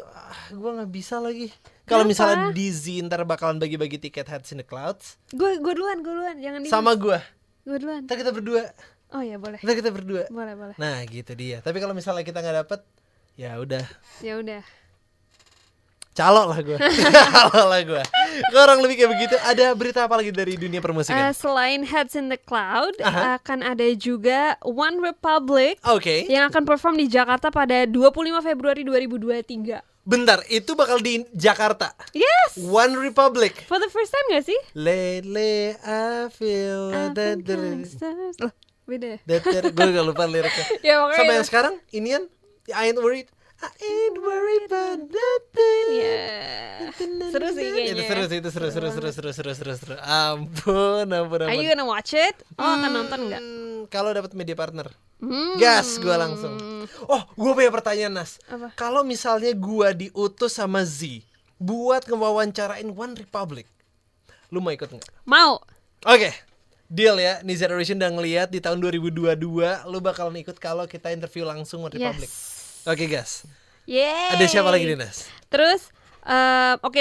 gue gak bisa lagi. Kalau misalnya Dizzy ntar bakalan bagi-bagi tiket Heads in the Clouds. Gue duluan, jangan di. Sama gue. Gue duluan. Ntar kita berdua. Oh ya boleh. Ntar kita berdua. Boleh. Nah gitu dia. Tapi kalau misalnya kita nggak dapet, ya udah. Calok lah gue. Orang lebih kayak begitu. Ada berita apa lagi dari dunia permusikan? Selain Heads in the Cloud, akan ada juga One Republic yang akan perform di Jakarta pada 25 Februari 2023. Bentar, itu bakal di Jakarta? Yes. One Republic. For the first time gak sih? Lately I feel that beda. Gue gak lupa liriknya. Ya, sama yang sekarang, inian I ain't worried about nothing. Yeah. Seru sih kayaknya. Itu seru. Ampun. Are you gonna watch it? Akan nonton nggak? Kalau dapat media partner, gas gue langsung. Oh, gue punya pertanyaan Nas. Kalau misalnya gue diutus sama Z buat ngewawancarain One Republic, lu mau ikut nggak? Mau. Oke. Deal ya, Nih Generation udah ngeliat di tahun 2022 lu bakalan ikut kalau kita interview langsung One Republic. Oke guys. Yeay. Ada siapa lagi nih Nas? Terus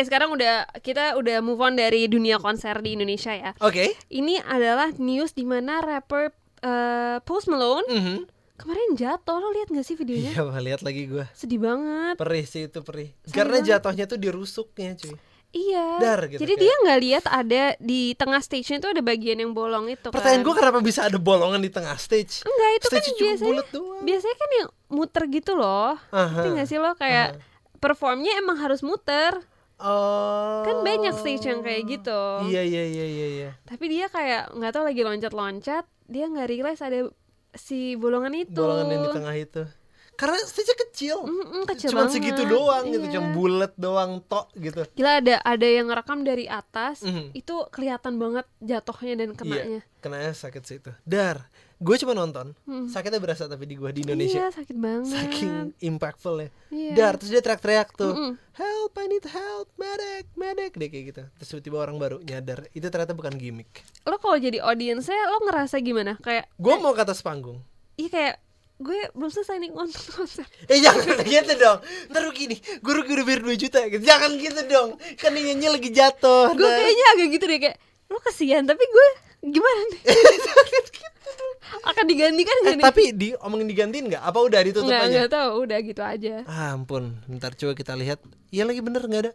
sekarang kita udah move on dari dunia konser di Indonesia ya. Ini adalah news di mana rapper Post Malone kemarin jatuh. Lo lihat gak sih videonya? Iya, lihat lagi gue. Sedih banget. Perih sih itu, karena jatuhnya tuh di rusuknya cuy. Iya. Gitu, jadi dia nggak lihat ada di tengah stage-nya itu ada bagian yang bolong itu. Pertanyaan gue kenapa bisa ada bolongan di tengah stage? Enggak, itu stage kan biasanya kan yang muter gitu loh. Ngerti nggak sih lo kayak performnya emang harus muter. Kan banyak stage yang kayak gitu. Iya. Tapi dia kayak nggak tahu lagi loncat-loncat, dia nggak realize ada si bolongan itu. Bolongan yang di tengah itu. Karena stage kecil. Kecil Cuma banget. segitu doang gitu, Iya. cuma bulat doang tok gitu. Gila, ada yang ngerekam dari atas, itu kelihatan banget jatuhnya dan kenanya. Iya, kenanya sakit sih itu. Dar, gue cuma nonton, sakitnya berasa tapi di gue di Indonesia. Iya, sakit banget. Saking impactful ya. Iya. Dar, terus dia teriak-teriak tuh. Help, I need help, medic, dia kayak gitu. Terus tiba-tiba orang baru nyadar, itu ternyata bukan gimmick. Lo kalau jadi audiensnya, lo ngerasa gimana? Kayak Gue mau ke atas panggung. iya, kayak gue belum selesai nih nonton konser. Jangan gitu dong. Ntar begini, gue udah bayar 2 juta gitu. Jangan gitu dong. Kan nyanyi lagi jatuh. Gue kayaknya agak gitu deh, kayak lo kesian tapi gue gimana nih? Akan digantikan gak nih? Tapi omongin digantiin gak? Apa udah ditutup aja? Nggak tahu, udah gitu aja. Ampun, ntar coba kita lihat. Iya lagi bener gak ada.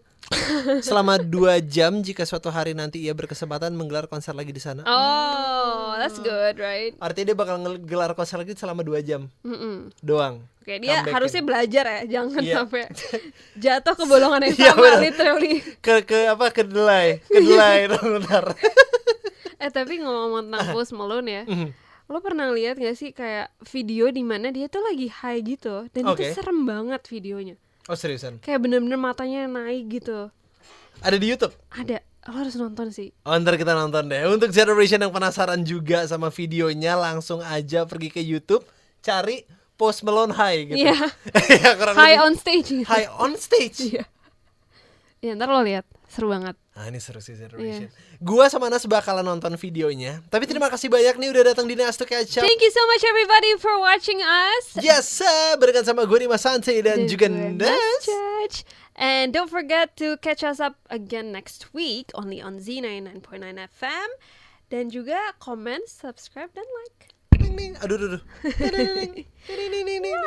Selama 2 jam jika suatu hari nanti ia berkesempatan menggelar konser lagi di sana. Oh, that's good, right? Artinya dia bakal ngegelar konser lagi selama 2 jam doang. Oke, dia Comeback-in. harusnya belajar ya, jangan Iya. sampai jatuh ke bolongan yang Iya, sama, bener. literally. Kedelai dong ntar. Tapi ngomong tentang Post Malone ya, lo pernah lihat gak sih kayak video di mana dia tuh lagi high gitu, dan Oke. itu serem banget videonya. Oh seriusan? Kayak bener-bener matanya naik gitu. Ada di YouTube? Ada, lo harus nonton sih. Oh, ntar kita nonton deh. Untuk Generation yang penasaran juga sama videonya, langsung aja pergi ke YouTube, cari Post Malone High gitu. Iya. Ya, kurang High lebih. on stage gitu. High on stage. Iya. Ya ntar lo lihat, seru banget. Ah, ini seru sih Iya. Generation. Gua sama Nas bakalan nonton videonya. Tapi terima kasih banyak nih udah datang di Nas to Catch Up. Thank you so much everybody for watching us. Yes, barengan sama gue Dimas Santi dan juga gue Nas. Church. And don't forget to catch us up again next week only on Z99.9 FM. Dan juga comment, subscribe, dan like. Ding, ding. Aduh. Ding, ding, ding, ding, ding, ding, ding.